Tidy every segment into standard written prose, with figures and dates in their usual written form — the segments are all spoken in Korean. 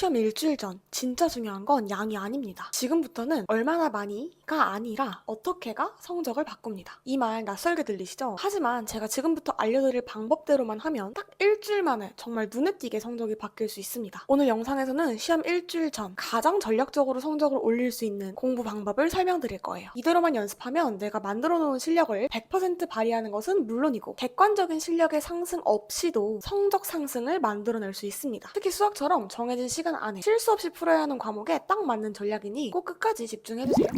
시험 일주일 전 진짜 중요한 건 양이 아닙니다. 지금부터는 얼마나 많이가 아니라 어떻게가 성적을 바꿉니다. 이 말 낯설게 들리시죠? 하지만 제가 지금부터 알려드릴 방법대로만 하면 딱 일주일 만에 정말 눈에 띄게 성적이 바뀔 수 있습니다. 오늘 영상에서는 시험 일주일 전 가장 전략적으로 성적을 올릴 수 있는 공부 방법을 설명드릴 거예요. 이대로만 연습하면 내가 만들어 놓은 실력을 100% 발휘하는 것은 물론이고 객관적인 실력의 상승 없이도 성적 상승을 만들어낼 수 있습니다. 특히 수학처럼 정해진 시간 안에 실수 없이 풀어야 하는 과목에 딱 맞는 전략이니 꼭 끝까지 집중해주세요.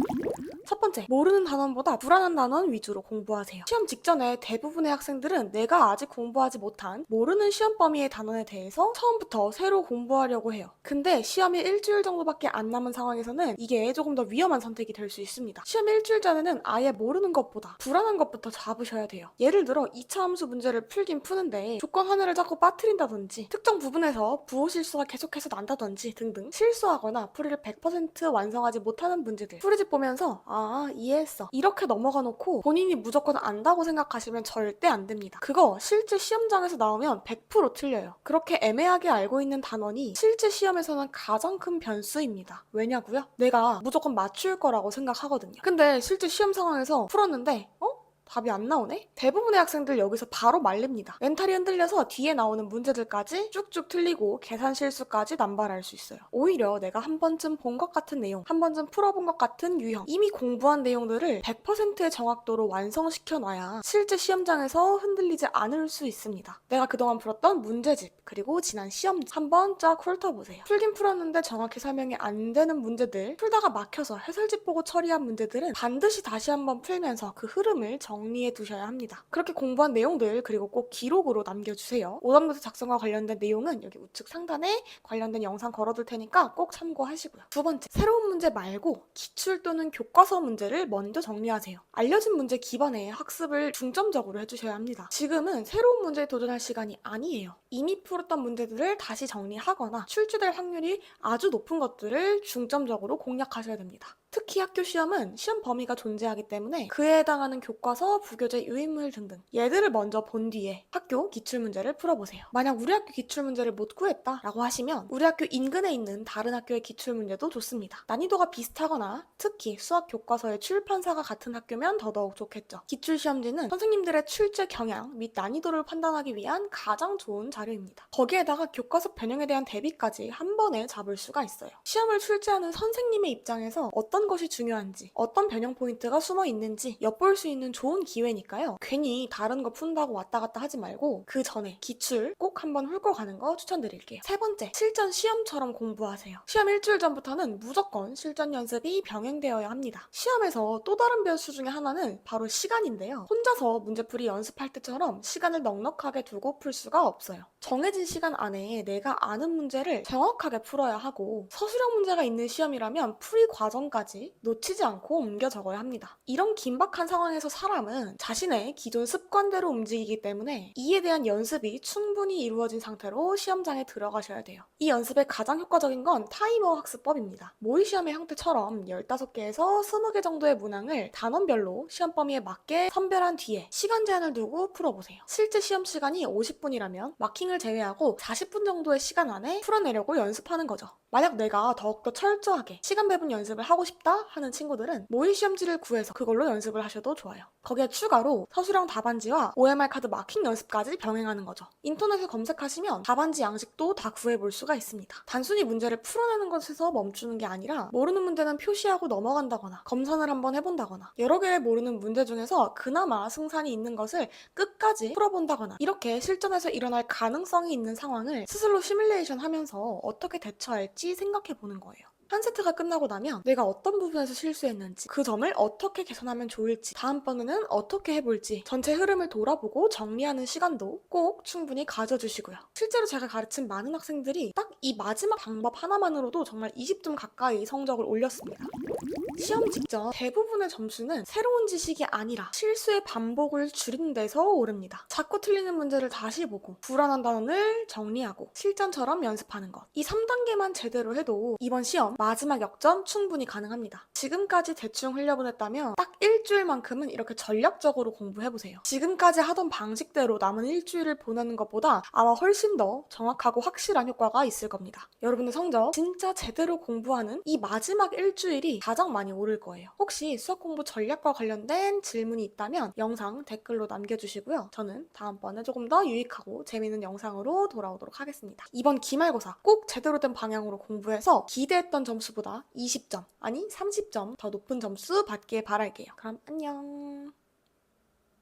첫 번째, 모르는 단원보다 불안한 단원 위주로 공부하세요. 시험 직전에 대부분의 학생들은 내가 아직 공부하지 못한 모르는 시험 범위의 단원에 대해서 처음부터 새로 공부하려고 해요. 근데 시험이 일주일 정도밖에 안 남은 상황에서는 이게 조금 더 위험한 선택이 될 수 있습니다. 시험 일주일 전에는 아예 모르는 것보다 불안한 것부터 잡으셔야 돼요. 예를 들어 2차 함수 문제를 풀긴 푸는데 조건 하나를 자꾸 빠뜨린다든지 특정 부분에서 부호 실수가 계속해서 난다든지 등등 실수하거나 풀이를 100% 완성하지 못하는 문제들 풀이집 보면서 이해했어 이렇게 넘어가 놓고 본인이 무조건 안다고 생각하시면 절대 안 됩니다. 그거 실제 시험장에서 나오면 100% 틀려요. 그렇게 애매하게 알고 있는 단원이 실제 시험에서는 가장 큰 변수입니다. 왜냐고요? 내가 무조건 맞출 거라고 생각하거든요. 근데 실제 시험 상황에서 풀었는데 답이 안 나오네? 대부분의 학생들 여기서 바로 말립니다. 멘탈이 흔들려서 뒤에 나오는 문제들까지 쭉쭉 틀리고 계산 실수까지 남발할 수 있어요. 오히려 내가 한 번쯤 본 것 같은 내용, 한 번쯤 풀어본 것 같은 유형, 이미 공부한 내용들을 100%의 정확도로 완성시켜 놔야 실제 시험장에서 흔들리지 않을 수 있습니다. 내가 그동안 풀었던 문제집, 그리고 지난 시험지 한번 쫙 훑어보세요. 풀긴 풀었는데 정확히 설명이 안 되는 문제들, 풀다가 막혀서 해설집 보고 처리한 문제들은 반드시 다시 한번 풀면서 그 흐름을 정리해 두셔야 합니다. 그렇게 공부한 내용들 그리고 꼭 기록으로 남겨주세요. 오답노트 작성과 관련된 내용은 여기 우측 상단에 관련된 영상 걸어둘 테니까 꼭 참고하시고요. 두 번째, 새로운 문제 말고 기출 또는 교과서 문제를 먼저 정리하세요. 알려진 문제 기반의 학습을 중점적으로 해주셔야 합니다. 지금은 새로운 문제에 도전할 시간이 아니에요. 이미 풀었던 문제들을 다시 정리하거나 출제될 확률이 아주 높은 것들을 중점적으로 공략하셔야 됩니다. 특히 학교 시험은 시험 범위가 존재하기 때문에 그에 해당하는 교과서, 부교재, 유인물 등등 얘들을 먼저 본 뒤에 학교 기출문제를 풀어보세요. 만약 우리 학교 기출문제를 못 구했다 라고 하시면 우리 학교 인근에 있는 다른 학교의 기출문제도 좋습니다. 난이도가 비슷하거나 특히 수학 교과서의 출판사가 같은 학교면 더더욱 좋겠죠. 기출시험지는 선생님들의 출제 경향 및 난이도를 판단하기 위한 가장 좋은 자료입니다. 거기에다가 교과서 변형에 대한 대비까지 한 번에 잡을 수가 있어요. 시험을 출제하는 선생님의 입장에서 어떤 것이 중요한지, 어떤 변형 포인트가 숨어 있는지 엿볼 수 있는 좋은 기회니까요. 괜히 다른 거 푼다고 왔다 갔다 하지 말고 그 전에 기출 꼭 한번 훑고 가는 거 추천드릴게요. 세 번째, 실전 시험처럼 공부하세요. 시험 일주일 전부터는 무조건 실전 연습이 병행되어야 합니다. 시험에서 또 다른 변수 중에 하나는 바로 시간인데요. 혼자서 문제풀이 연습할 때처럼 시간을 넉넉하게 두고 풀 수가 없어요. 정해진 시간 안에 내가 아는 문제를 정확하게 풀어야 하고 서술형 문제가 있는 시험이라면 풀이 과정까지 놓치지 않고 옮겨 적어야 합니다. 이런 긴박한 상황에서 사람은 자신의 기존 습관대로 움직이기 때문에 이에 대한 연습이 충분히 이루어진 상태로 시험장에 들어가셔야 돼요. 이 연습의 가장 효과적인 건 타이머 학습법입니다. 모의 시험의 형태처럼 15개에서 20개 정도의 문항을 단원별로 시험 범위에 맞게 선별한 뒤에 시간 제한을 두고 풀어보세요. 실제 시험 시간이 50분이라면 마킹을 제외하고 40분 정도의 시간 안에 풀어내려고 연습하는 거죠. 만약 내가 더욱더 철저하게 시간 배분 연습을 하고 싶다 하는 친구들은 모의 시험지를 구해서 그걸로 연습을 하셔도 좋아요. 거기에 추가로 서술형 답안지와 OMR 카드 마킹 연습까지 병행하는 거죠. 인터넷에 검색하시면 답안지 양식도 다 구해볼 수가 있습니다. 단순히 문제를 풀어내는 것에서 멈추는 게 아니라 모르는 문제는 표시하고 넘어간다거나 검선을 한번 해본다거나 여러 개의 모르는 문제 중에서 그나마 승산이 있는 것을 끝까지 풀어본다거나 이렇게 실전에서 일어날 가능성이 있는 상황을 스스로 시뮬레이션 하면서 어떻게 대처할지 생각해보는 거예요. 한 세트가 끝나고 나면 내가 어떤 부분에서 실수했는지, 그 점을 어떻게 개선하면 좋을지, 다음번에는 어떻게 해볼지 전체 흐름을 돌아보고 정리하는 시간도 꼭 충분히 가져주시고요. 실제로 제가 가르친 많은 학생들이 딱 이 마지막 방법 하나만으로도 정말 20점 가까이 성적을 올렸습니다. 시험 직전 대부분의 여러분의 점수는 새로운 지식이 아니라 실수의 반복을 줄이는 데서 오릅니다. 자꾸 틀리는 문제를 다시 보고 불안한 단원을 정리하고 실전처럼 연습하는 것. 이 3단계만 제대로 해도 이번 시험 마지막 역전 충분히 가능합니다. 지금까지 대충 흘려보냈다면 딱 일주일만큼은 이렇게 전략적으로 공부해보세요. 지금까지 하던 방식대로 남은 일주일을 보내는 것보다 아마 훨씬 더 정확하고 확실한 효과가 있을 겁니다. 여러분의 성적 진짜 제대로 공부하는 이 마지막 일주일이 가장 많이 오를 거예요. 혹시 수학 공부 전략과 관련된 질문이 있다면 영상 댓글로 남겨주시고요. 저는 다음번에 조금 더 유익하고 재미있는 영상으로 돌아오도록 하겠습니다. 이번 기말고사 꼭 제대로 된 방향으로 공부해서 기대했던 점수보다 20점, 아니 30점 더 높은 점수 받길 바랄게요. 그럼 안녕.